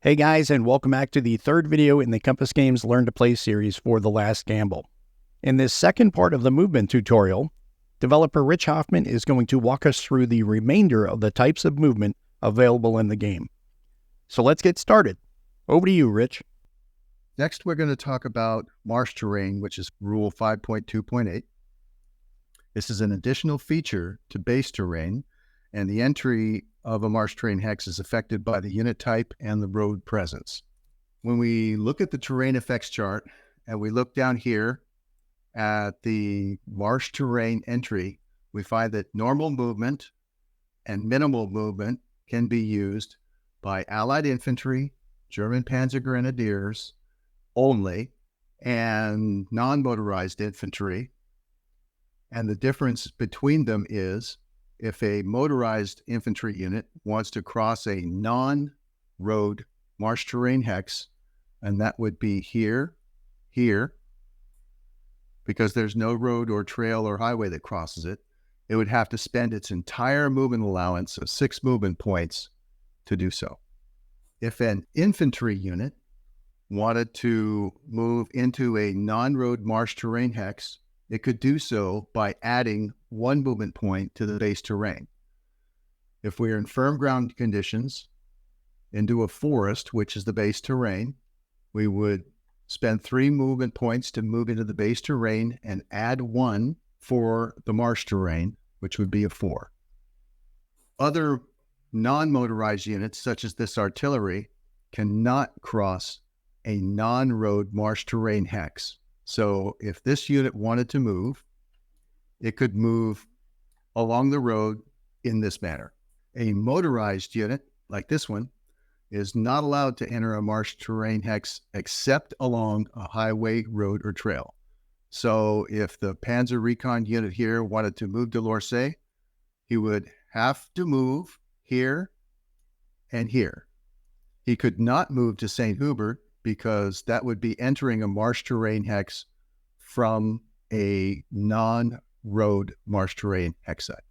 Hey guys, and welcome back to the third video in the Compass Games Learn to Play series for The Last Gamble. In this second part of the movement tutorial, developer Rich Hoffman is going to walk us through the remainder of the types of movement available in the game. So let's get started. Over to you, Rich. Next, we're going to talk about marsh terrain, which is Rule 5.2.8. This is an additional feature to base terrain, and the entry of a marsh terrain hex is affected by the unit type and the road presence. When we look at the terrain effects chart and we look down here at the marsh terrain entry, we find that normal movement and minimal movement can be used by Allied infantry, German Panzer Grenadiers only, and non-motorized infantry. And the difference between them is if a motorized infantry unit wants to cross a non-road marsh terrain hex, and that would be here, because there's no road or trail or highway that crosses it, it would have to spend its entire movement allowance of 6 movement points to do so. If an infantry unit wanted to move into a non-road marsh terrain hex, it could do so by adding 1 movement point to the base terrain. If we are in firm ground conditions into a forest, which is the base terrain, we would spend 3 movement points to move into the base terrain and add 1 for the marsh terrain, which would be a 4. Other non-motorized units, such as this artillery, cannot cross a non-road marsh terrain hex. So if this unit wanted to move, it could move along the road in this manner. A motorized unit, like this one, is not allowed to enter a marsh terrain hex except along a highway, road, or trail. So if the Panzer Recon unit here wanted to move to Lorset, he would have to move here and here. He could not move to St. Hubert because that would be entering a marsh terrain hex from a non-road marsh terrain hex site.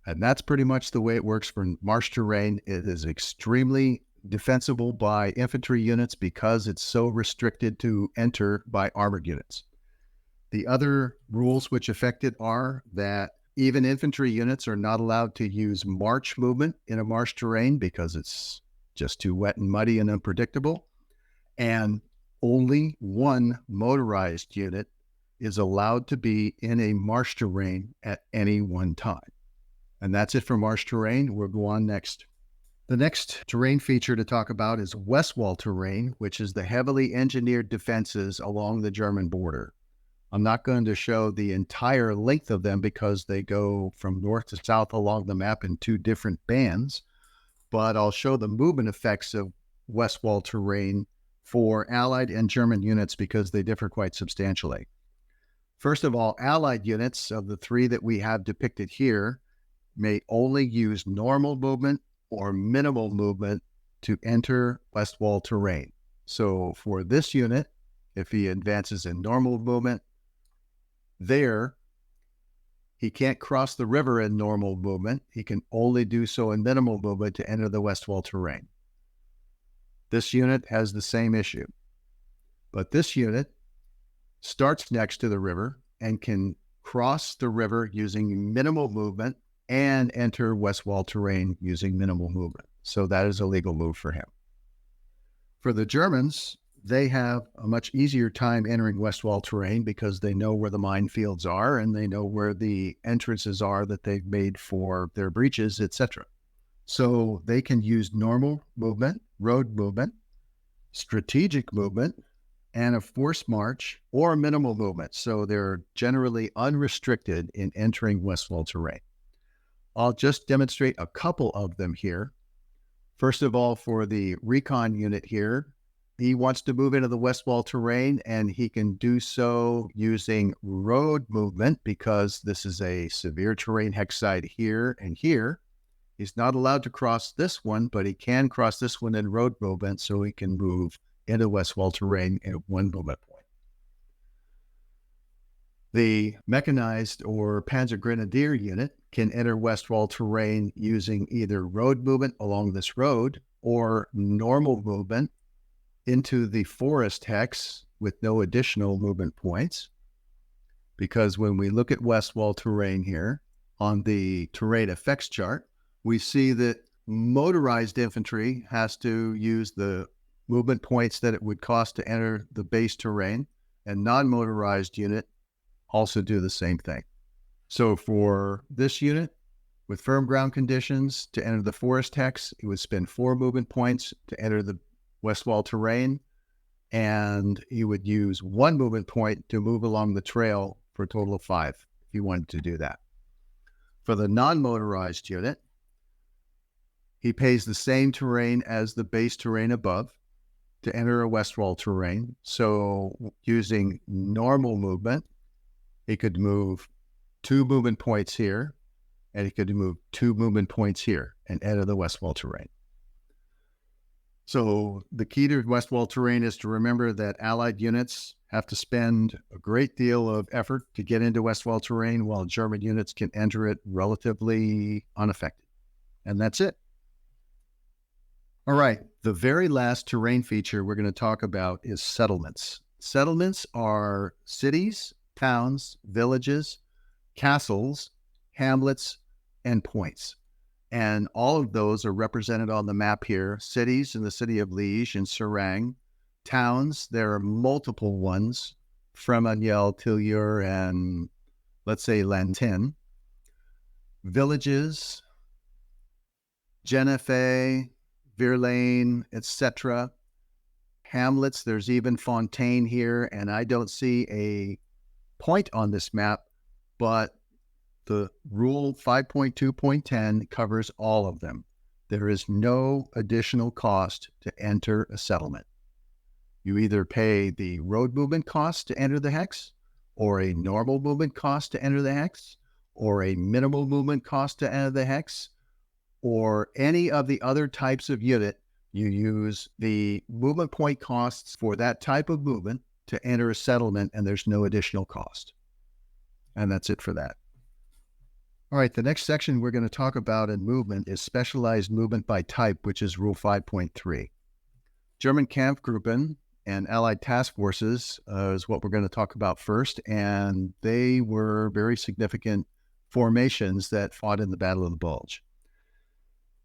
And that's pretty much the way it works for marsh terrain. It is extremely defensible by infantry units because it's so restricted to enter by armored units. The other rules which affect it are that even infantry units are not allowed to use march movement in a marsh terrain because it's just too wet and muddy and unpredictable. And only 1 motorized unit is allowed to be in a marsh terrain at any one time. And that's it for marsh terrain. We'll go on next. The next terrain feature to talk about is Westwall terrain, which is the heavily engineered defenses along the German border. I'm not going to show the entire length of them because they go from north to south along the map in 2 different bands, but I'll show the movement effects of Westwall terrain for Allied and German units because they differ quite substantially. First of all, Allied units of the 3 that we have depicted here may only use normal movement or minimal movement to enter Westwall terrain. So for this unit, if he advances in normal movement, there, he can't cross the river in normal movement. He can only do so in minimal movement to enter the Westwall terrain. This unit has the same issue, but this unit starts next to the river and can cross the river using minimal movement and enter Westwall terrain using minimal movement. So that is a legal move for him. For the Germans, they have a much easier time entering Westwall terrain because they know where the minefields are and they know where the entrances are that they've made for their breaches, etc. So they can use normal movement, road movement, strategic movement, and a forced march or minimal movement. So they're generally unrestricted in entering Westwall terrain. I'll just demonstrate a couple of them here. First of all, for the recon unit here, he wants to move into the Westwall terrain and he can do so using road movement because this is a severe terrain hex site here and here. He's not allowed to cross this one, but he can cross this one in road movement so he can move into Westwall terrain at 1 movement point. The mechanized or Panzer Grenadier unit can enter Westwall terrain using either road movement along this road or normal movement into the forest hex with no additional movement points. Because when we look at Westwall terrain here on the terrain effects chart, we see that motorized infantry has to use the movement points that it would cost to enter the base terrain, and non-motorized unit also do the same thing. So for this unit, with firm ground conditions, to enter the forest hex, it would spend 4 movement points to enter the Westwall terrain, and you would use 1 movement point to move along the trail for a total of 5 if you wanted to do that. For the non-motorized unit, he pays the same terrain as the base terrain above to enter a Westwall terrain. So using normal movement, he could move 2 movement points here, and he could move 2 movement points here and enter the Westwall terrain. So the key to Westwall terrain is to remember that Allied units have to spend a great deal of effort to get into Westwall terrain, while German units can enter it relatively unaffected. And that's it. All right, the very last terrain feature we're going to talk about is settlements. Settlements are cities, towns, villages, castles, hamlets, and points. And all of those are represented on the map here. Cities in the city of Liège and Serang. Towns, there are multiple ones, Frémaniel, Tilleur, and let's say Lantin. Villages, Genefe, Virlane, etc. Hamlets, there's even Fontaine here, and I don't see a point on this map, but the rule 5.2.10 covers all of them. There is no additional cost to enter a settlement. You either pay the road movement cost to enter the hex, or a normal movement cost to enter the hex, or a minimal movement cost to enter the hex, or any of the other types of unit. You use the movement point costs for that type of movement to enter a settlement, and there's no additional cost. And that's it for that. All right, the next section we're going to talk about in movement is specialized movement by type, which is Rule 5.3. German Kampfgruppen and Allied task forces is what we're going to talk about first, and they were very significant formations that fought in the Battle of the Bulge.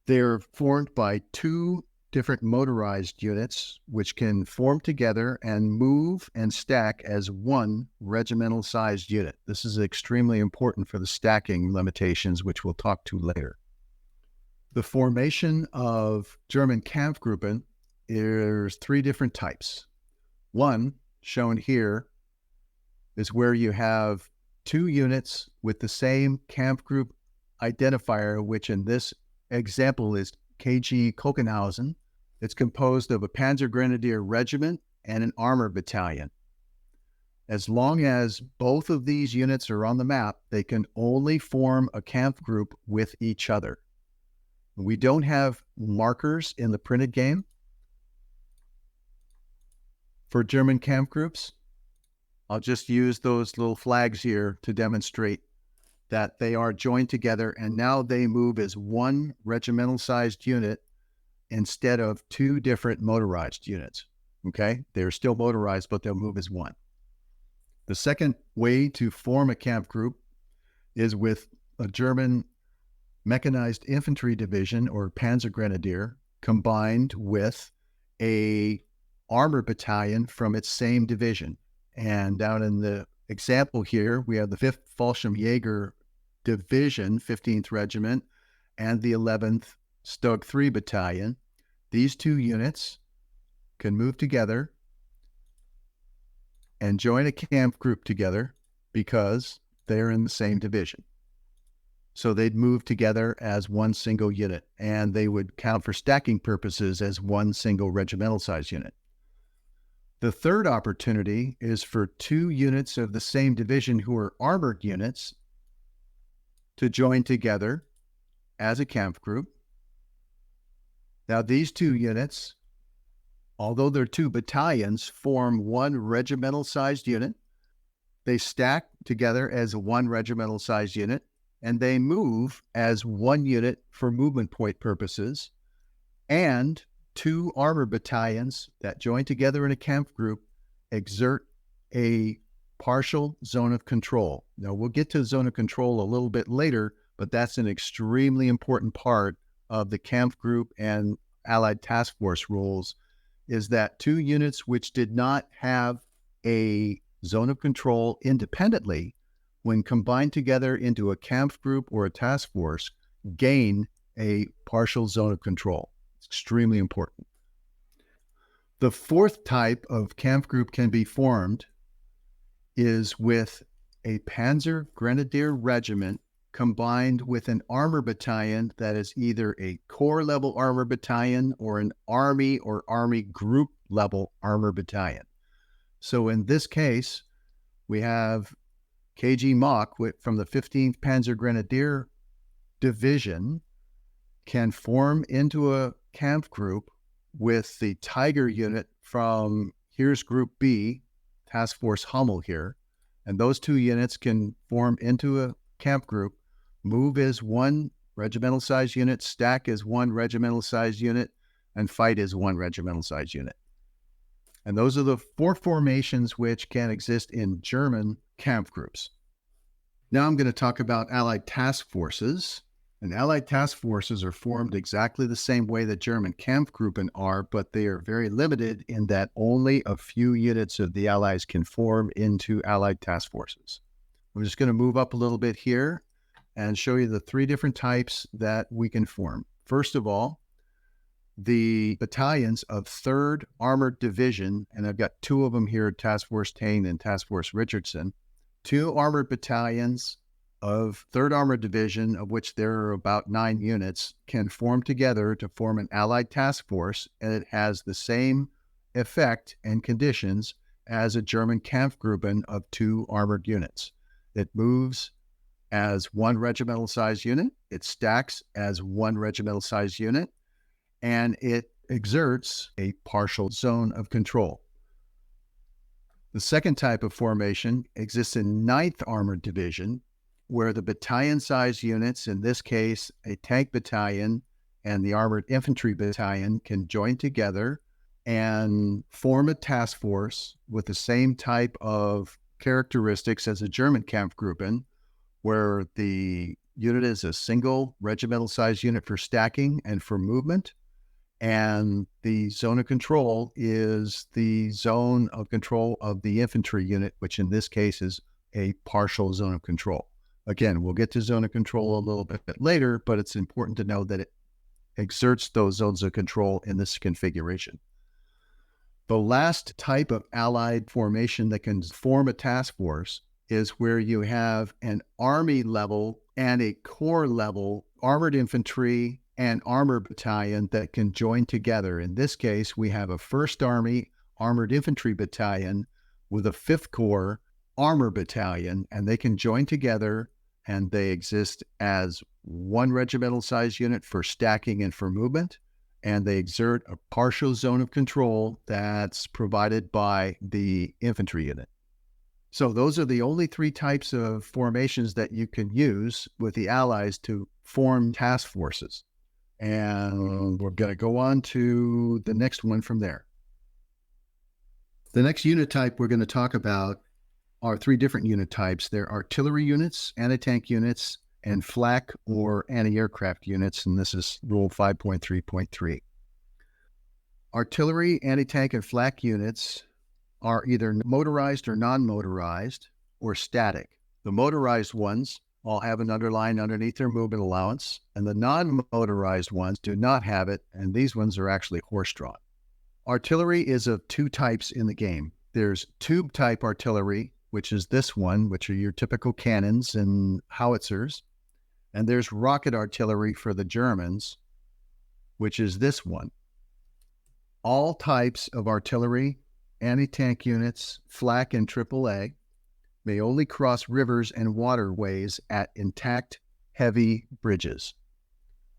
They're formed by 2 different motorized units, which can form together and move and stack as one regimental-sized unit. This is extremely important for the stacking limitations, which we'll talk to later. The formation of German Kampfgruppen is 3 different types. One, shown here, is where you have 2 units with the same Kampfgruppe identifier, which in this example is KG Kokenhausen. It's composed of a Panzer Grenadier regiment and an armor battalion. As long as both of these units are on the map, they can only form a Kampfgruppe with each other. We don't have markers in the printed game for German Kampfgruppes. I'll just use those little flags here to demonstrate that they are joined together, and now they move as one regimental-sized unit instead of 2 different motorized units. Okay? They're still motorized, but they'll move as one. The second way to form a Kampfgruppe is with a German mechanized infantry division or Panzer Grenadier combined with a armor battalion from its same division. And down in the example here, we have the 5th Fallschirmjäger Division, 15th Regiment, and the 11th Stug 3 Battalion. These 2 units can move together and join a Kampfgruppe together because they're in the same division. So they'd move together as one single unit, and they would count for stacking purposes as one single regimental size unit. The third opportunity is for 2 units of the same division who are armored units to join together as a Kampfgruppe. Now these 2 units, although they're 2 battalions, form one regimental sized unit, They stack together as one regimental size unit, and they move as one unit for movement point purposes, and two armor battalions that join together in a camp group exert a partial zone of control. Now, we'll get to zone of control a little bit later, but that's an extremely important part of the camp group and Allied Task Force rules, is that two units which did not have a zone of control independently, when combined together into a camp group or a task force, gain a partial zone of control. It's extremely important. The fourth type of camp group can be formed is with a Panzer Grenadier Regiment combined with an armor battalion that is either a corps level armor battalion or an army or army group level armor battalion. So in this case, we have KG Mach from the 15th Panzer Grenadier Division can form into a camp group with the Tiger unit from here's Group B, Task Force Hummel here, and those two units can form into a camp group, move as one regimental size unit, stack as one regimental size unit, and fight as one regimental size unit. And those are the four formations which can exist in German camp groups. Now I'm going to talk about Allied task forces. And Allied task forces are formed exactly the same way that German Kampfgruppen are, but they are very limited in that only a few units of the Allies can form into Allied task forces. I'm just going to move up a little bit here and show you the three different types that we can form. First of all, the battalions of 3rd Armored Division, and I've got two of them here, Task Force Tain and Task Force Richardson, two armored battalions of 3rd Armored Division, of which there are about 9 units, can form together to form an Allied task force, and it has the same effect and conditions as a German Kampfgruppen of 2 armored units. It moves as one regimental size unit, it stacks as one regimental size unit, and it exerts a partial zone of control. The second type of formation exists in 9th Armored Division, where the battalion size units, in this case, a tank battalion and the armored infantry battalion, can join together and form a task force with the same type of characteristics as a German Kampfgruppen, where the unit is a single regimental size unit for stacking and for movement. And the zone of control is the zone of control of the infantry unit, which in this case is a partial zone of control. Again, we'll get to zone of control a little bit later, but it's important to know that it exerts those zones of control in this configuration. The last type of Allied formation that can form a task force is where you have an army level and a corps level armored infantry and armor battalion that can join together. In this case, we have a 1st Army Armored Infantry Battalion with a 5th Corps Armor Battalion, and they can join together and they exist as one regimental size unit for stacking and for movement, and they exert a partial zone of control that's provided by the infantry unit. So those are the only 3 types of formations that you can use with the Allies to form task forces. And we're going to go on to the next one from there. The next unit type we're going to talk about are 3 different unit types. They're artillery units, anti-tank units, and flak or anti-aircraft units, and this is Rule 5.3.3. Artillery, anti-tank, and flak units are either motorized or non-motorized or static. The motorized ones all have an underline underneath their movement allowance, and the non-motorized ones do not have it, and these ones are actually horse-drawn. Artillery is of 2 types in the game. There's tube-type artillery, which is this one, which are your typical cannons and howitzers, and there's rocket artillery for the Germans, which is this one. All types of artillery, anti-tank units, flak and AAA, may only cross rivers and waterways at intact heavy bridges.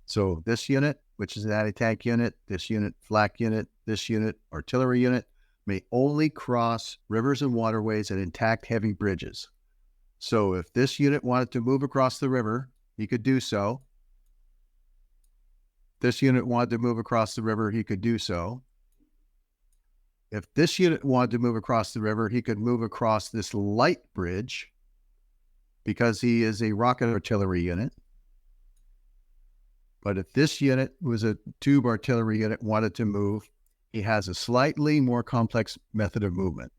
So this unit, which is an anti-tank unit, this unit, flak unit, this unit, artillery unit, may only cross rivers and waterways and intact heavy bridges. So if this unit wanted to move across the river, he could do so. This unit wanted to move across the river, he could do so. If this unit wanted to move across the river, he could move across this light bridge because he is a rocket artillery unit. But if this unit was a tube artillery unit, wanted to move, he has a slightly more complex method of movement.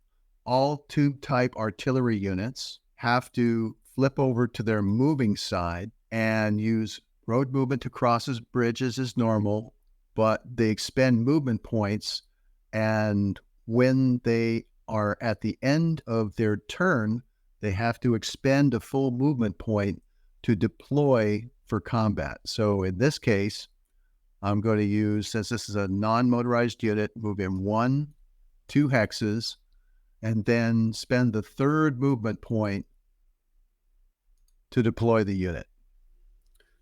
All tube-type artillery units have to flip over to their moving side and use road movement to cross as bridges as normal, but they expend movement points, and when they are at the end of their turn, they have to expend a full movement point to deploy for combat. So in this case, I'm going to use, since this is a non-motorized unit, move in 1, 2 hexes, and then spend the third movement point to deploy the unit.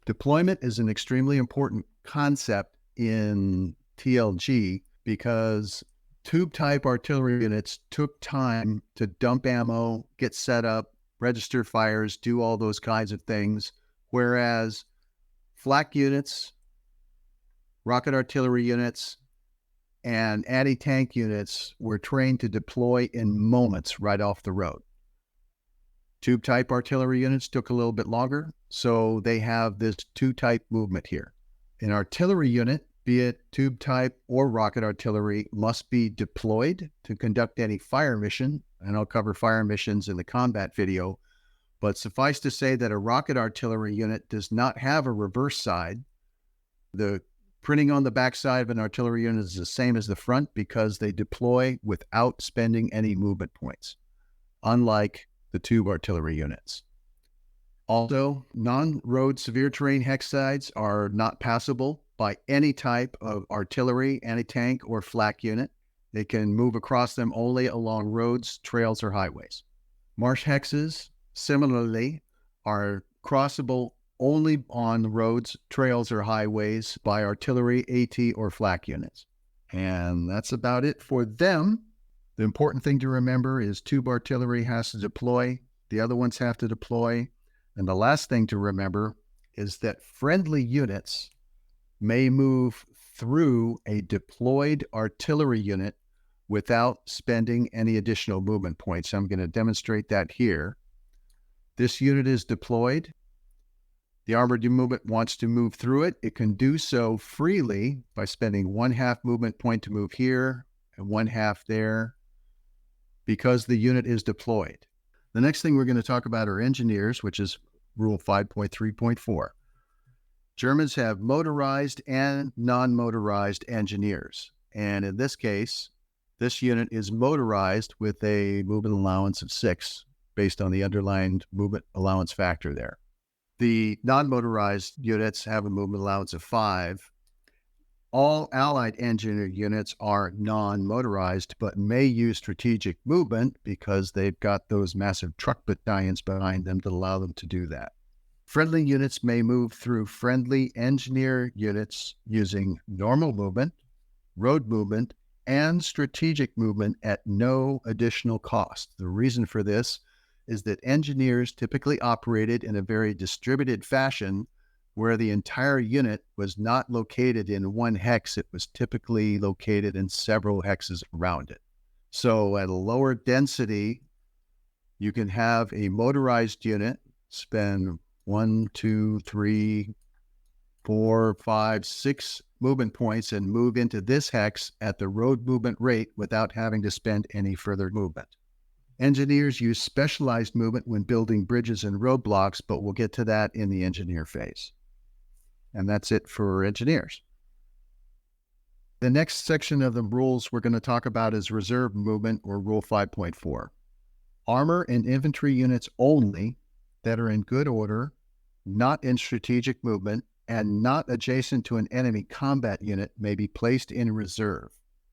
Deployment is an extremely important concept in TLG because tube-type artillery units took time to dump ammo, get set up, register fires, do all those kinds of things, whereas flak units, rocket artillery units, and anti-tank units were trained to deploy in moments right off the road. Tube-type artillery units took a little bit longer, so they have this two-type movement here. An artillery unit, be it tube-type or rocket artillery, must be deployed to conduct any fire mission, and I'll cover fire missions in the combat video, but suffice to say that a rocket artillery unit does not have a reverse side. The printing on the backside of an artillery unit is the same as the front because they deploy without spending any movement points, unlike the tube artillery units. Also, non-road severe terrain hex sides are not passable by any type of artillery, anti-tank, or flak unit. They can move across them only along roads, trails, or highways. Marsh hexes, similarly, are crossable only on roads, trails, or highways by artillery, AT, or flak units. And that's about it for them. The important thing to remember is tube artillery has to deploy, the other ones have to deploy, and the last thing to remember is that friendly units may move through a deployed artillery unit without spending any additional movement points. I'm going to demonstrate that here. This unit is deployed. The armored movement wants to move through it. It can do so freely by spending 1/2 movement point to move here and 1/2 there because the unit is deployed. The next thing we're going to talk about are engineers, which is Rule 5.3.4. Germans have motorized and non-motorized engineers. And in this case, this unit is motorized with a movement allowance of 6 based on the underlined movement allowance factor there. The non-motorized units have a movement allowance of 5. All Allied engineer units are non-motorized, but may use strategic movement because they've got those massive truck battalions behind them that allow them to do that. Friendly units may move through friendly engineer units using normal movement, road movement, and strategic movement at no additional cost. The reason for this is that engineers typically operated in a very distributed fashion where the entire unit was not located in one hex. It was typically located in several hexes around it. So at a lower density, you can have a motorized unit spend 1, 2, 3, 4, 5, 6 movement points and move into this hex at the road movement rate without having to spend any further movement. Engineers use specialized movement when building bridges and roadblocks, but we'll get to that in the engineer phase. And that's it for engineers. The next section of the rules we're going to talk about is reserve movement, or Rule 5.4. Armor and infantry units only that are in good order, not in strategic movement, and not adjacent to an enemy combat unit may be placed in reserve.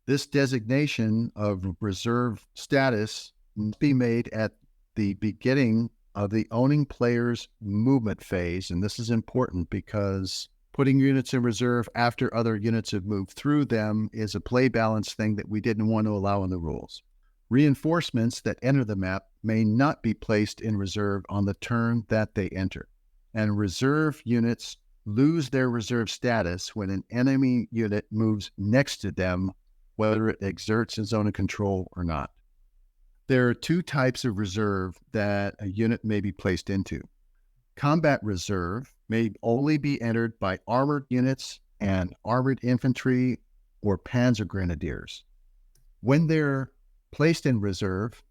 This designation of reserve status must be made at the beginning of the owning player's movement phase, and this is important because Putting units in reserve after other units have moved through them is a play balance thing that we didn't want to allow in the rules. Reinforcements that enter the map may not be placed in reserve on the turn that they enter. And reserve units lose their reserve status when an enemy unit moves next to them, whether it exerts a zone of control or not. There are two types of reserve that a unit may be placed into. Combat reserve may only be entered by armored units and armored infantry or panzer grenadiers. When they're placed in reserve,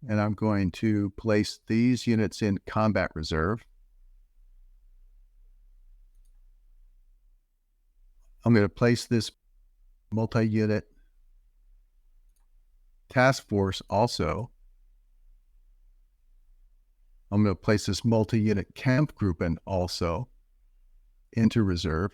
and I'm going to place these units in combat reserve, I'm going to place this multi-unit task force also. I'm going to place this multi-unit Kampfgruppen also into reserve.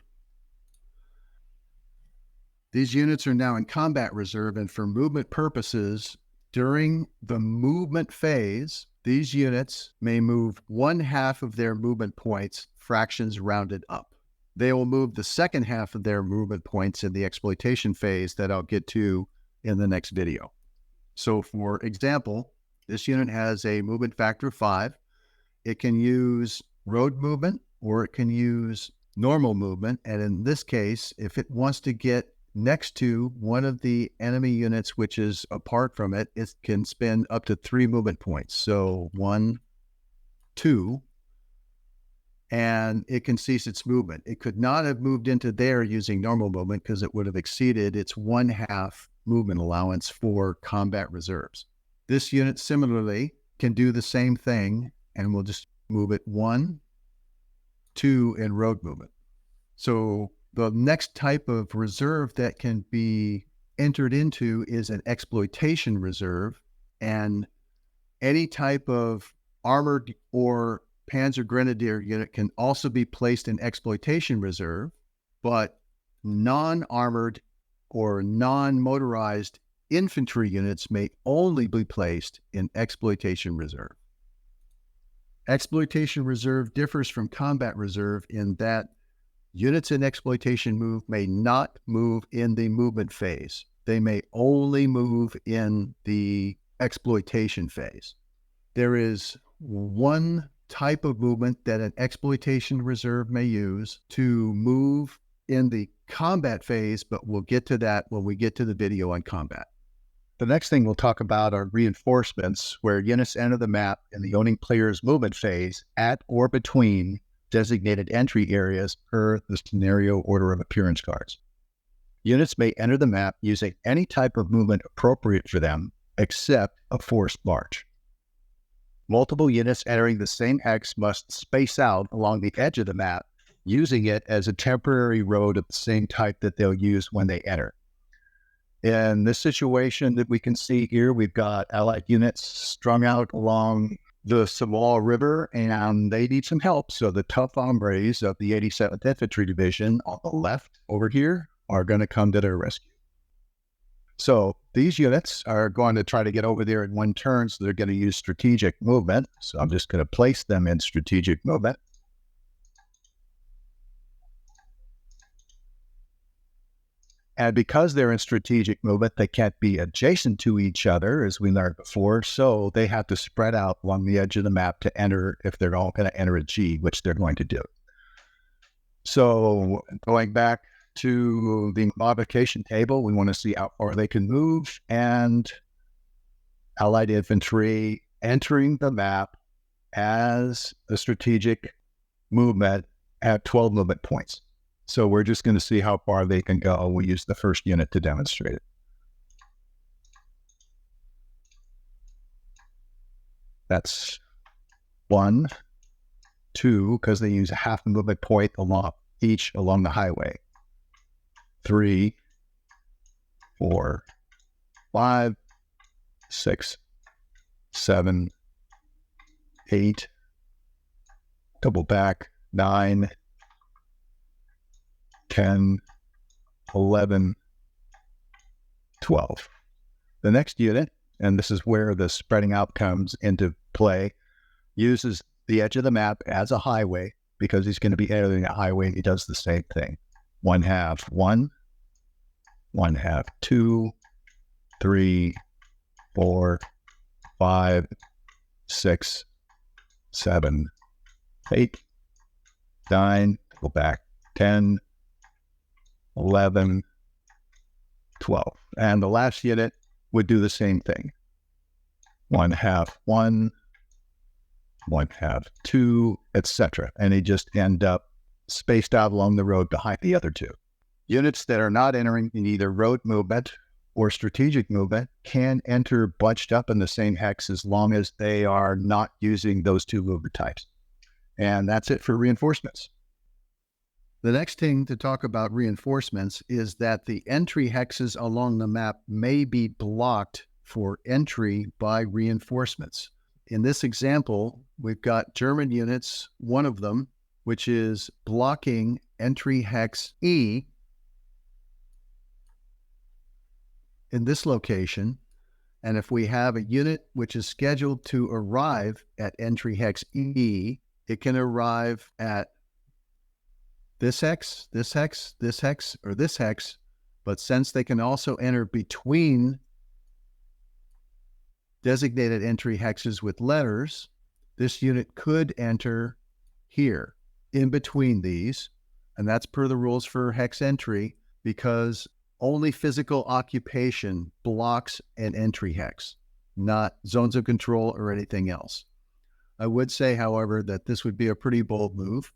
These units are now in combat reserve, and for movement purposes, during the movement phase, these units may move 1/2 of their movement points, fractions rounded up. They will move the second half of their movement points in the exploitation phase that I'll get to in the next video. So for example, this unit has a movement factor of 5. It can use road movement or it can use normal movement. And in this case, if it wants to get next to one of the enemy units, which is apart from it, it can spend up to 3 movement points. So 1, 2, and it can cease its movement. It could not have moved into there using normal movement because it would have exceeded its 1/2 movement allowance for combat reserves. This unit similarly can do the same thing, and we'll just move it 1, 2 in road movement. So the next type of reserve that can be entered into is an exploitation reserve, and any type of armored or panzer grenadier unit can also be placed in exploitation reserve, but non-armored or non-motorized infantry units may only be placed in exploitation reserve. Exploitation reserve differs from combat reserve in that units in exploitation move may not move in the movement phase. They may only move in the exploitation phase. There is one type of movement that an exploitation reserve may use to move in the combat phase, but we'll get to that when we get to the video on combat. The next thing we'll talk about are reinforcements, where units enter the map in the owning player's movement phase at or between designated entry areas per the scenario order of appearance cards. Units may enter the map using any type of movement appropriate for them, except a forced march. Multiple units entering the same X must space out along the edge of the map, using it as a temporary road of the same type that they'll use when they enter. In this situation that we can see here, we've got Allied units strung out along the Westwall River, and they need some help. So the tough hombres of the 87th Infantry Division on the left over here are going to come to their rescue. So these units are going to try to get over there in one turn, so they're going to use strategic movement. So I'm just going to place them in strategic movement. And because they're in strategic movement, they can't be adjacent to each other, as we learned before. So they have to spread out along the edge of the map to enter, if they're all going to enter a G, which they're going to do. So going back to the modification table, we want to see how far they can move, and Allied infantry entering the map as a strategic movement at 12 movement points. So we're just going to see how far they can go. We'll use the first unit to demonstrate it. That's 1, 2, because they use a half a movement point along the highway. 3, 4, 5, 6, 7, 8, double back, 9, 10, 11, 12. The next unit, and this is where the spreading out comes into play, uses the edge of the map as a highway because he's going to be entering a highway and he does the same thing. 1/2 1, 1/2 2, 3, 4, 5, 6, 7, 8, 9, go back, 10, 11, 12. And the last unit would do the same thing. 1/2 1, 1/2 2, etc. And they just end up spaced out along the road behind the other two. Units that are not entering in either road movement or strategic movement can enter bunched up in the same hex as long as they are not using those two movement types. And that's it for reinforcements. The next thing to talk about reinforcements is that the entry hexes along the map may be blocked for entry by reinforcements. In this example, we've got German units, one of them, which is blocking entry hex E in this location. And if we have a unit which is scheduled to arrive at entry hex E, it can arrive at this hex, this hex, this hex, or this hex. But since they can also enter between designated entry hexes with letters, this unit could enter here in between these. And that's per the rules for hex entry, because only physical occupation blocks an entry hex, not zones of control or anything else. I would say, however, that this would be a pretty bold move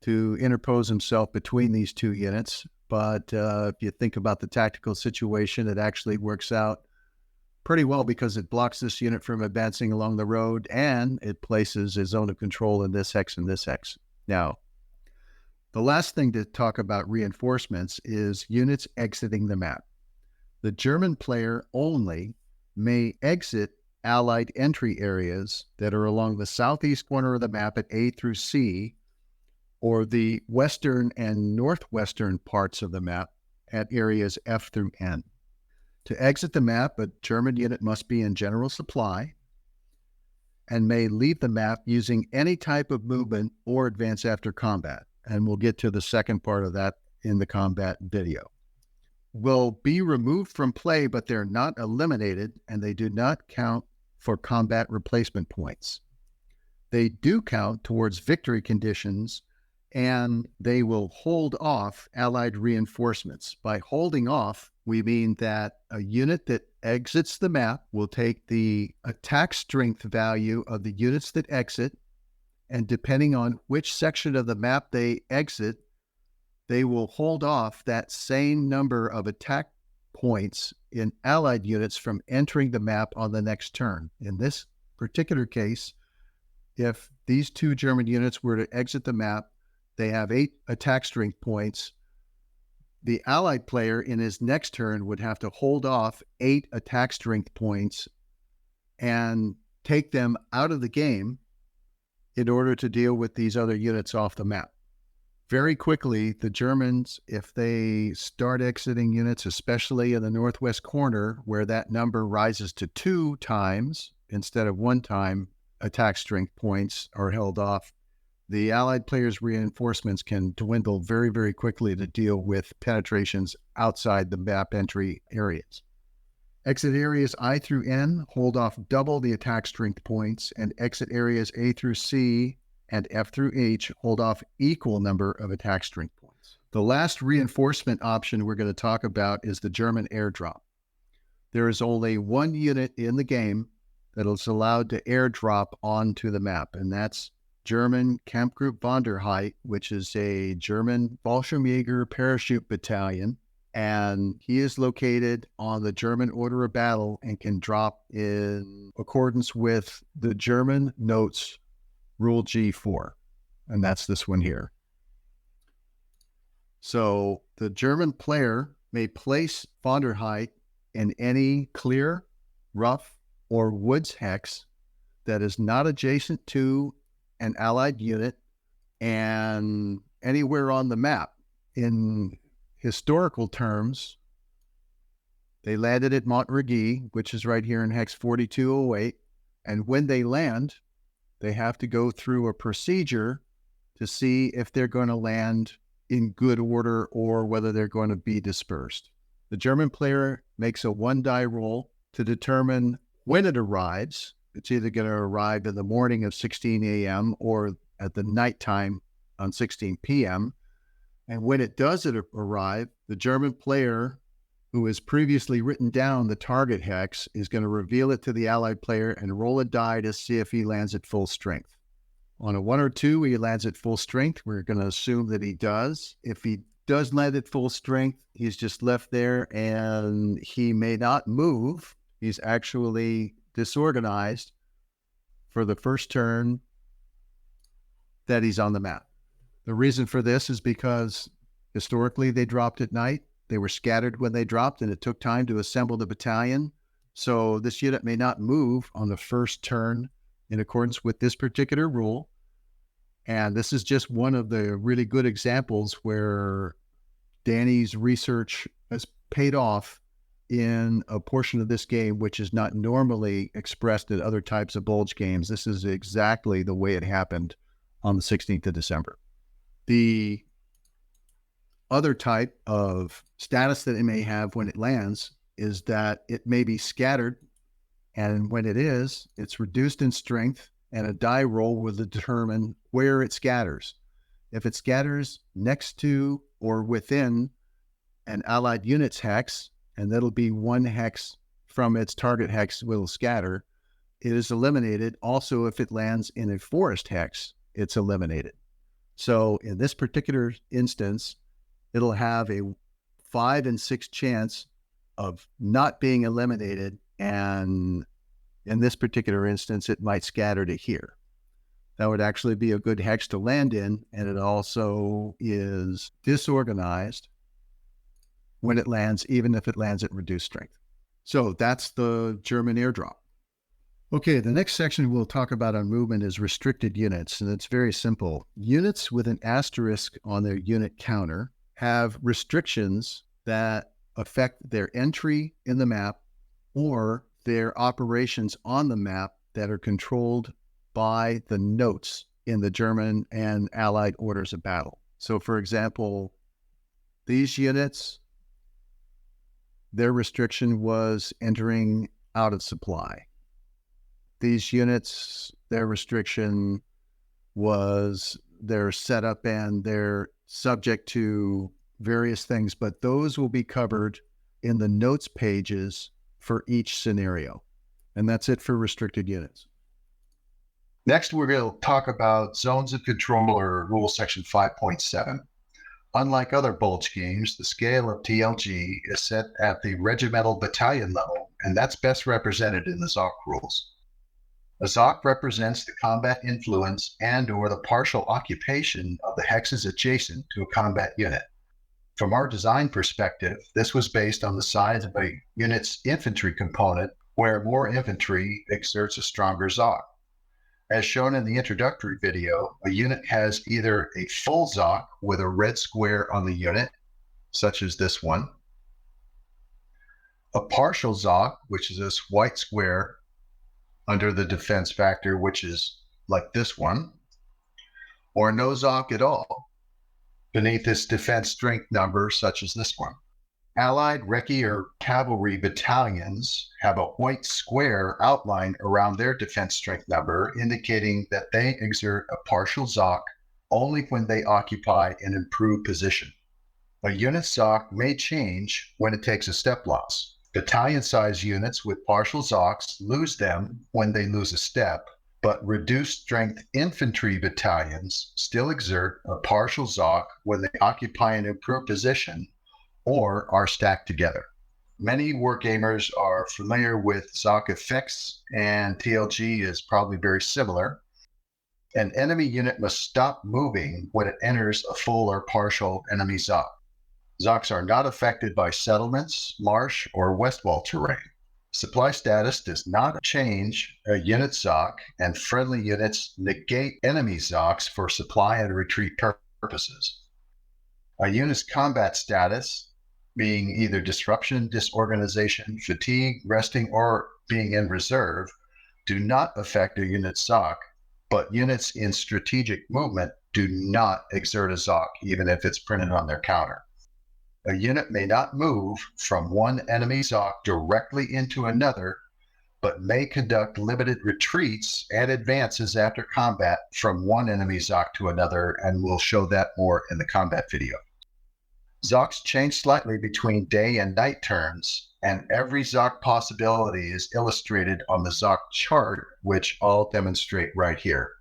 to interpose himself between these two units. But if you think about the tactical situation, it actually works out pretty well because it blocks this unit from advancing along the road and it places a zone of control in this hex and this hex. Now, the last thing to talk about reinforcements is units exiting the map. The German player only may exit Allied entry areas that are along the southeast corner of the map at A through C, or the western and northwestern parts of the map at areas F through N. To exit the map, a German unit must be in general supply and may leave the map using any type of movement or advance after combat. And we'll get to the second part of that in the combat video. Will be removed from play, but they're not eliminated, and they do not count for combat replacement points. They do count towards victory conditions, and they will hold off Allied reinforcements. By holding off, we mean that a unit that exits the map will take the attack strength value of the units that exit, and depending on which section of the map they exit, they will hold off that same number of attack points in Allied units from entering the map on the next turn. In this particular case, if these two German units were to exit the map, they have 8 attack strength points. The Allied player in his next turn would have to hold off 8 attack strength points and take them out of the game in order to deal with these other units off the map. Very quickly, the Germans, if they start exiting units, especially in the northwest corner, where that number rises to 2 times instead of 1 time, attack strength points are held off, the Allied players' reinforcements can dwindle very, very quickly to deal with penetrations outside the map entry areas. Exit areas I through N hold off double the attack strength points, and exit areas A through C and F through H hold off equal number of attack strength points. The last reinforcement option we're going to talk about is the German airdrop. There is only one unit in the game that is allowed to airdrop onto the map, and that's German Kampfgruppen, which is a German Fallschirmjäger parachute battalion, and he is located on the German order of battle and can drop in accordance with the German notes Rule G4, and that's this one here. So the German player may place von der Heid in any clear, rough, or woods hex that is not adjacent to an Allied unit and anywhere on the map. In historical terms, they landed at Montreuil, which is right here in hex 4208, and when they land, they have to go through a procedure to see if they're going to land in good order or whether they're going to be dispersed. The German player makes a 1-die roll to determine when it arrives. It's either going to arrive in the morning of 16 a.m. or at the nighttime on 16 p.m. And when it does arrive, the German player who has previously written down the target hex is going to reveal it to the Allied player and roll a die to see if he lands at full strength. On a 1 or 2, he lands at full strength. We're going to assume that he does. If he does land at full strength, he's just left there and he may not move. He's actually disorganized for the first turn that he's on the map. The reason for this is because historically they dropped at night. They were scattered when they dropped, and it took time to assemble the battalion. So this unit may not move on the first turn in accordance with this particular rule. And this is just one of the really good examples where Danny's research has paid off in a portion of this game which is not normally expressed in other types of Bulge games. This is exactly the way it happened on the 16th of December. The other type of status that it may have when it lands is that it may be scattered, and when it is, it's reduced in strength, and a die roll will determine where it scatters. If it scatters next to or within an Allied unit's hex, and that'll be 1 hex from its target hex will scatter, it is eliminated. Also, if it lands in a forest hex, it's eliminated. So in this particular instance, it'll have a 5 in 6 chance of not being eliminated, and in this particular instance, it might scatter to here. That would actually be a good hex to land in, and it also is disorganized when it lands, even if it lands at reduced strength. So that's the German airdrop. Okay, the next section we'll talk about on movement is restricted units, and it's very simple. Units with an asterisk on their unit counter have restrictions that affect their entry in the map or their operations on the map that are controlled by the notes in the German and Allied orders of battle. So for example, these units, their restriction was entering out of supply. These units, their restriction was their setup and they're subject to various things, but those will be covered in the notes pages for each scenario. And that's it for restricted units. Next, we're going to talk about zones of control, or rule section 5.7. Unlike other Bulge games, the scale of TLG is set at the regimental battalion level, and that's best represented in the ZOC rules. A ZOC represents the combat influence and or the partial occupation of the hexes adjacent to a combat unit. From our design perspective, this was based on the size of a unit's infantry component, where more infantry exerts a stronger ZOC. As shown in the introductory video, a unit has either a full ZOC with a red square on the unit, such as this one, a partial ZOC, which is this white square under the defense factor, which is like this one, or no ZOC at all beneath this defense strength number, such as this one. Allied recce or cavalry battalions have a white square outline around their defense strength number, indicating that they exert a partial ZOC only when they occupy an improved position. A unit ZOC may change when it takes a step loss. Battalion-size units with partial ZOCs lose them when they lose a step, but reduced strength infantry battalions still exert a partial ZOC when they occupy an improved position or are stacked together. Many wargamers are familiar with ZOC effects, and TLG is probably very similar. An enemy unit must stop moving when it enters a full or partial enemy ZOC. ZOCs are not affected by settlements, marsh, or Westwall terrain. Supply status does not change a unit ZOC, and friendly units negate enemy ZOCs for supply and retreat purposes. A unit's combat status, being either disruption, disorganization, fatigue, resting, or being in reserve, do not affect a unit's ZOC, but units in strategic movement do not exert a ZOC, even if it's printed on their counter. A unit may not move from one enemy ZOC directly into another, but may conduct limited retreats and advances after combat from one enemy ZOC to another, and we'll show that more in the combat video. ZOCs change slightly between day and night turns, and every ZOC possibility is illustrated on the ZOC chart, which I'll demonstrate right here.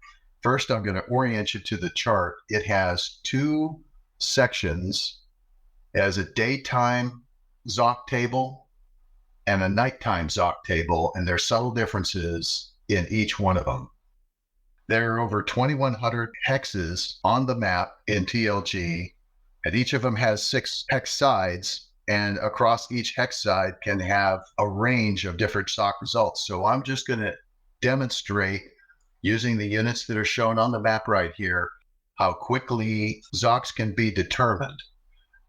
First, I'm going to orient you to the chart. It has two sections. It has a daytime ZOC table and a nighttime ZOC table, and there's subtle differences in each one of them. There are over 2,100 hexes on the map in TLG, and each of them has 6 hex sides, and across each hex side can have a range of different ZOC results. So I'm just going to demonstrate, using the units that are shown on the map right here, how quickly ZOCs can be determined,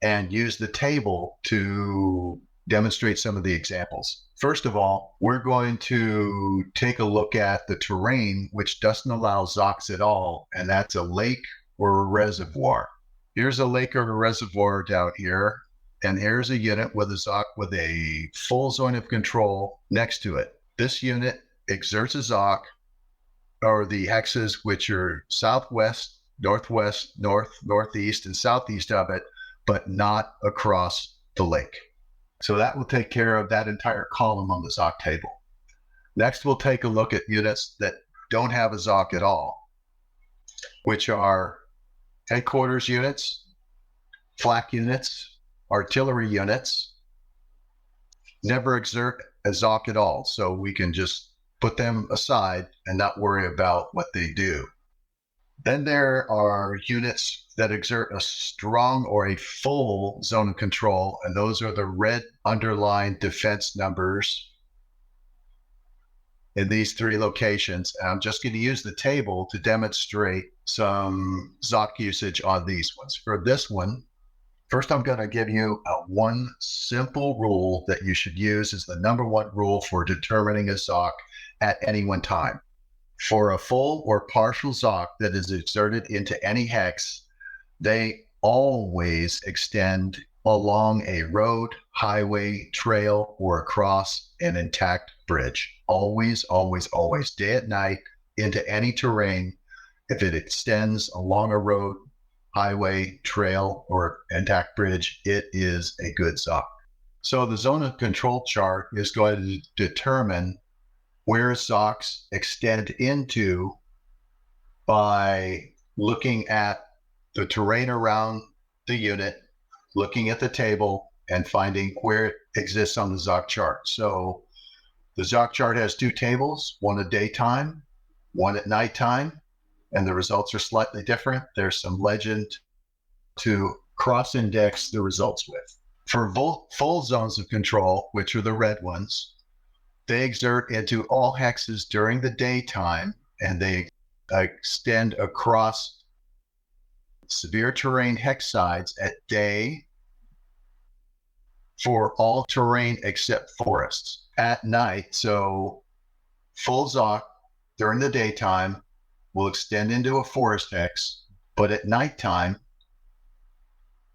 and use the table to demonstrate some of the examples. First of all, we're going to take a look at the terrain, which doesn't allow ZOCs at all, and that's a lake or a reservoir. Here's a lake or a reservoir down here, and here's a unit with a ZOC with a full zone of control next to it. This unit exerts a ZOC, or the hexes, which are southwest, northwest, north, northeast, and southeast of it, but not across the lake. So that will take care of that entire column on the ZOC table. Next, we'll take a look at units that don't have a ZOC at all, which are headquarters units, flak units, artillery units. Never exert a ZOC at all, so we can just put them aside and not worry about what they do. Then there are units that exert a strong or a full zone of control, and those are the red underlined defense numbers in these 3 locations. And I'm just going to use the table to demonstrate some ZOC usage on these ones. For this one, first I'm going to give you one simple rule that you should use as the #1 rule for determining a ZOC at any one time. For a full or partial ZOC that is exerted into any hex, they always extend along a road, highway, trail, or across an intact bridge. Always, always, always, day and night, into any terrain. If it extends along a road, highway, trail, or intact bridge, it is a good ZOC. So the zone of control chart is going to determine where ZOCs extend into by looking at the terrain around the unit, looking at the table, and finding where it exists on the ZOC chart. So the ZOC chart has 2 tables, one at daytime, one at nighttime, and the results are slightly different. There's some legend to cross-index the results with. For full zones of control, which are the red ones, they exert into all hexes during the daytime, and they extend across severe terrain hex sides at day for all terrain except forests. At night, so full ZOC during the daytime will extend into a forest hex, but at nighttime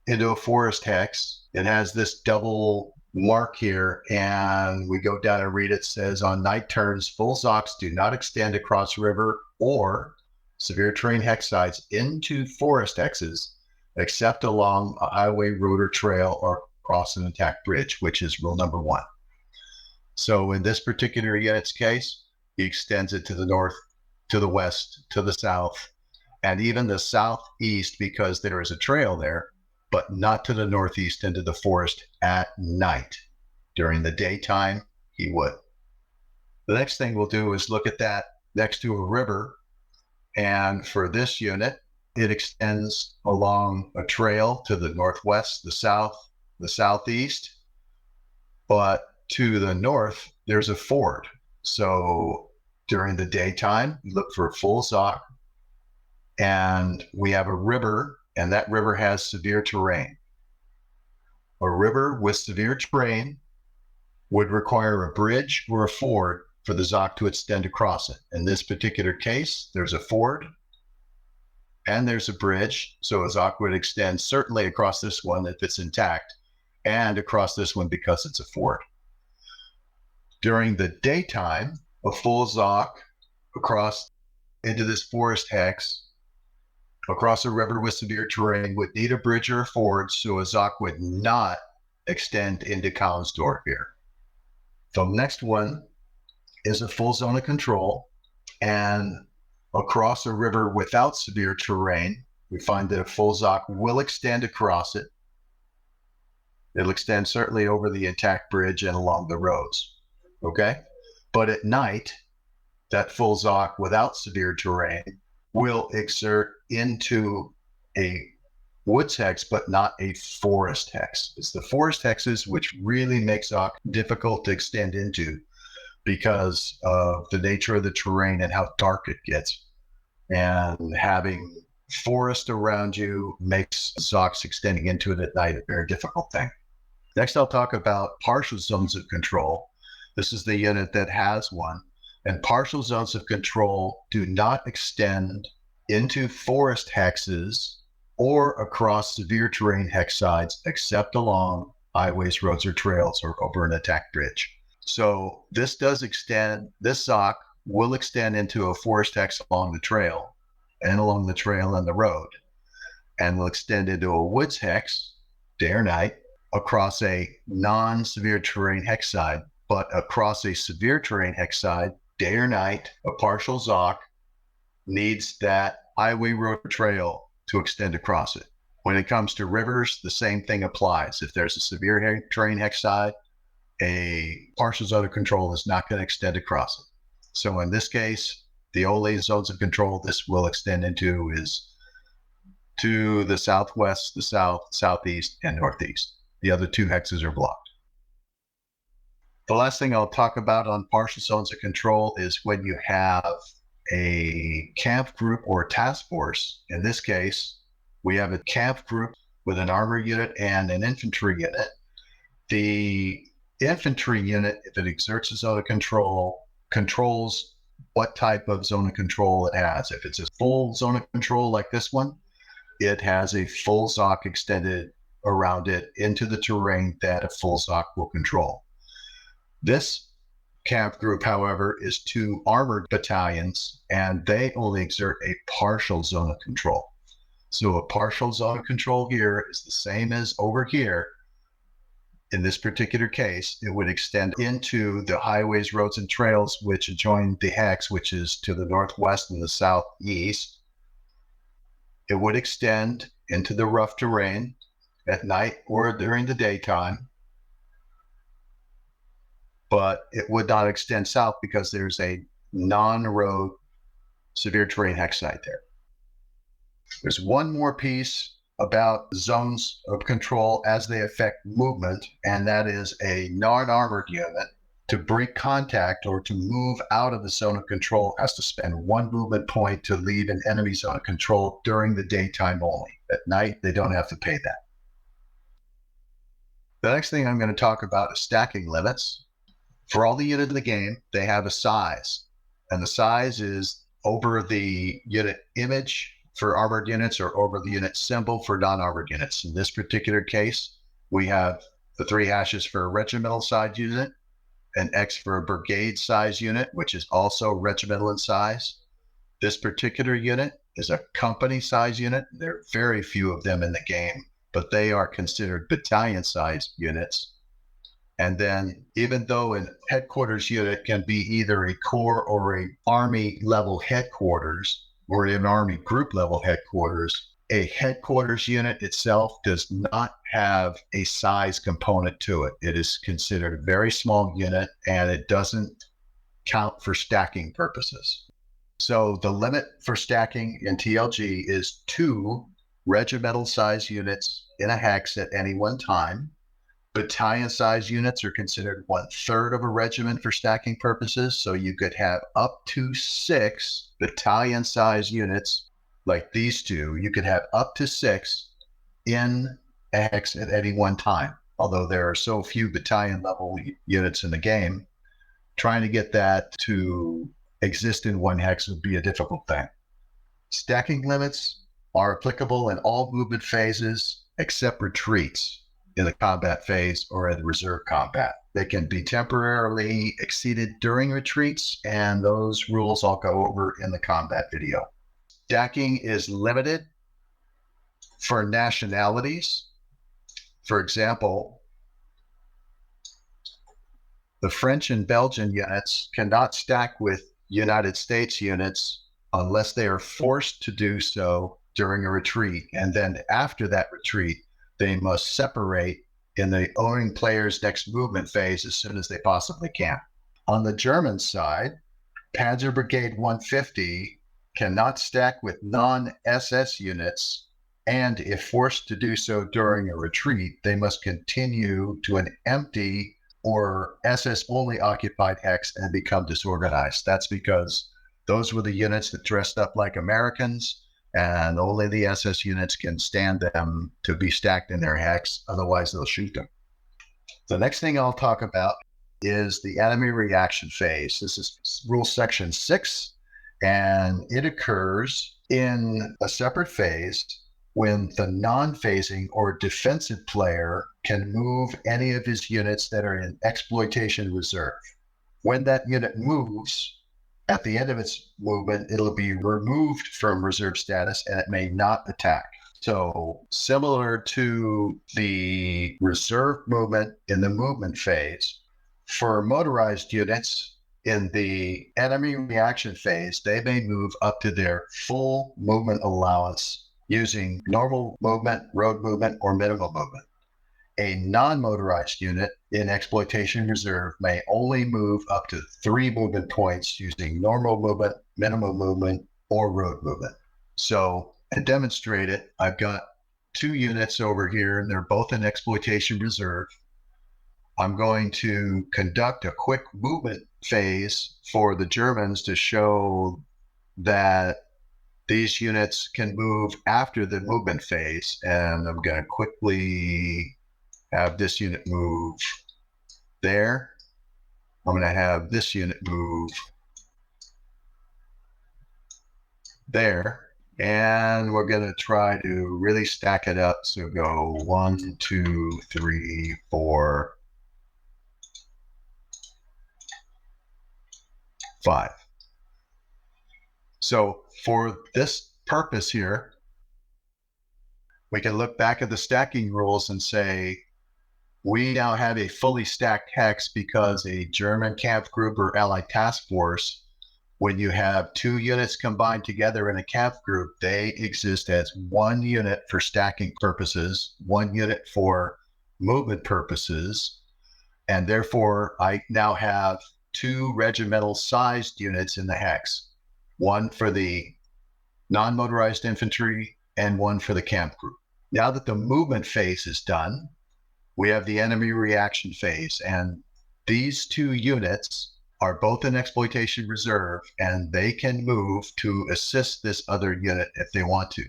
into a forest hex, it has this double mark here, and we go down and read it. Says on night turns, full ZOCs do not extend across river or severe terrain hex sides into forest hexes, except along a highway, road, or trail, or across an intact bridge, which is rule #1. So in this particular unit's case, he extends it to the north, to the west, to the south, and even the southeast, because there is a trail there, but not to the northeast into the forest at night. During the daytime, he would. The next thing we'll do is look at that next to a river. And for this unit, it extends along a trail to the northwest, the south, the southeast. But to the north, there's a ford. So during the daytime, we look for a full ZOC. And we have a river, and that river has severe terrain. A river with severe terrain would require a bridge or a ford for the ZOC to extend across it. In this particular case, there's a ford, and there's a bridge. So a Zoc would extend certainly across this one if it's intact, and across this one because it's a fort. During the daytime, a full Zoc across into this forest hex, across a river with severe terrain, would need a bridge or a ford, so a Zoc would not extend into Kauensdorf here. The next one is a full zone of control, and across a river without severe terrain, we find that a full Zoc will extend across it. It'll extend certainly over the intact bridge and along the roads, okay? But at night, that full Zoc without severe terrain will exert into a woods hex, but not a forest hex. It's the forest hexes which really make Zoc difficult to extend into because of the nature of the terrain and how dark it gets. And having forest around you makes Zocs extending into it at night a very difficult thing. Next, I'll talk about partial zones of control. This is the unit that has one. And partial zones of control do not extend into forest hexes or across severe terrain hex sides, except along highways, roads, or trails, or over an attack bridge. So this does extend, this Zoc will extend into a forest hex along the trail and the road, and will extend into a woods hex day or night across a non-severe terrain hex side, but across a severe terrain hex side, day or night, a partial Zoc needs that highway, road, or trail to extend across it. When it comes to rivers, the same thing applies. If there's a severe terrain hex side, a partial zone of control is not going to extend across it. So in this case, the only zones of control this will extend into is to the southwest, the south, southeast, and northeast. The other two hexes are blocked. The last thing I'll talk about on partial zones of control is when you have a camp group or task force. In this case, we have a camp group with an armor unit and an infantry unit. The infantry unit, if it exerts a zone of control, controls what type of zone of control it has. If it's a full zone of control like this one, it has a full Zoc extended around it into the terrain that a full Zoc will control. This camp group, however, is 2 armored battalions, and they only exert a partial zone of control. So a partial zone of control here is the same as over here. In this particular case, it would extend into the highways, roads, and trails which adjoin the hex, which is to the northwest and the southeast. It would extend into the rough terrain at night or during the daytime, but it would not extend south because there's a non-road severe terrain hex site there. There's one more piece about zones of control as they affect movement, and that is a non-armored unit to break contact or to move out of the zone of control has to spend 1 movement point to leave an enemy zone of control during the daytime only. At night, they don't have to pay that. The next thing I'm going to talk about is stacking limits. For all the units in the game, they have a size, and the size is over the unit image for armored units or over the unit symbol for non-armored units. In this particular case, we have the 3 hashes for a regimental size unit, an X for a brigade size unit, which is also regimental in size. This particular unit is a company size unit. There are very few of them in the game, but they are considered battalion size units. And then even though a headquarters unit can be either a corps or an army level headquarters or an army group level headquarters, a headquarters unit itself does not have a size component to it. It is considered a very small unit and it doesn't count for stacking purposes. So the limit for stacking in TLG is 2 regimental size units in a hex at any one time. Battalion size units are considered 1/3 of a regiment for stacking purposes. So you could have up to 6 battalion size units like these 2. You could have up to 6 in a hex at any one time. Although there are so few battalion level units in the game, trying to get that to exist in one hex would be a difficult thing. Stacking limits are applicable in all movement phases except retreats in the combat phase or in reserve combat. They can be temporarily exceeded during retreats, and those rules I'll go over in the combat video. Stacking is limited for nationalities. For example, the French and Belgian units cannot stack with United States units unless they are forced to do so during a retreat. And then after that retreat, they must separate in the owning player's next movement phase as soon as they possibly can. On the German side, Panzer Brigade 150 cannot stack with non-SS units, and if forced to do so during a retreat, they must continue to an empty or SS only occupied hex and become disorganized. That's because those were the units that dressed up like Americans, and only the SS units can stand them to be stacked in their hex. Otherwise, they'll shoot them. The next thing I'll talk about is the enemy reaction phase. This is rule section 6, and it occurs in a separate phase when the non-phasing or defensive player can move any of his units that are in exploitation reserve. When that unit moves, at the end of its movement, it'll be removed from reserve status and it may not attack. So similar to the reserve movement in the movement phase, for motorized units in the enemy reaction phase, they may move up to their full movement allowance using normal movement, road movement, or minimal movement. A non-motorized unit in exploitation reserve may only move up to 3 movement points using normal movement, minimum movement, or road movement. So to demonstrate it, I've got 2 units over here, and they're both in exploitation reserve. I'm going to conduct a quick movement phase for the Germans to show that these units can move after the movement phase, and I'm going to quickly have this unit move there. I'm going to have this unit move there, and we're going to try to really stack it up. So go 1, 2, 3, 4, 5. So for this purpose here, we can look back at the stacking rules and say, we now have a fully stacked hex because a German Kampfgruppe or Allied task force, when you have 2 units combined together in a Kampfgruppe, they exist as 1 unit for stacking purposes, 1 unit for movement purposes, and therefore I now have 2 regimental sized units in the hex, 1 for the non-motorized infantry and 1 for the Kampfgruppe. Now that the movement phase is done, we have the enemy reaction phase, and these 2 units are both in exploitation reserve, and they can move to assist this other unit if they want to.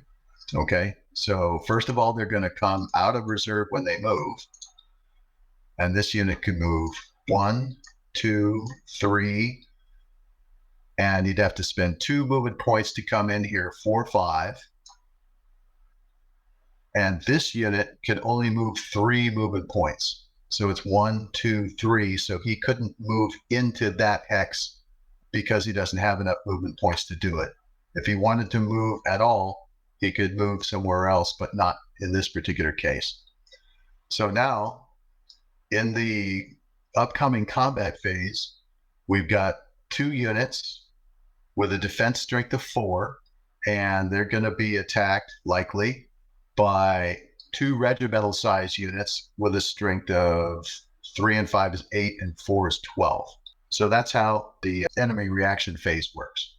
Okay, so first of all, they're going to come out of reserve when they move, and this unit can move 1, 2, 3, and you'd have to spend 2 movement points to come in here, 4, 5. And this unit can only move 3 movement points. So it's 1, 2, 3. So he couldn't move into that hex because he doesn't have enough movement points to do it. If he wanted to move at all, he could move somewhere else, but not in this particular case. So now, in the upcoming combat phase, we've got 2 units with a defense strength of 4, and they're going to be attacked likely by 2 regimental size units with a strength of 3 and 5 is 8 and 4 is 12. So that's how the enemy reaction phase works.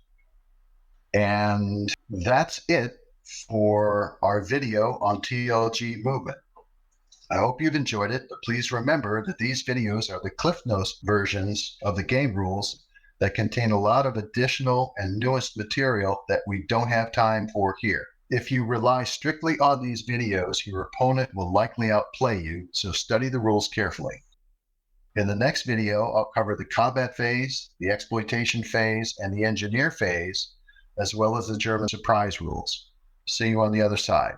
And that's it for our video on TLG movement. I hope you've enjoyed it, but please remember that these videos are the Cliff Notes versions of the game rules that contain a lot of additional and newest material that we don't have time for here. If you rely strictly on these videos, your opponent will likely outplay you, so study the rules carefully. In the next video, I'll cover the combat phase, the exploitation phase, and the engineer phase, as well as the German surprise rules. See you on the other side.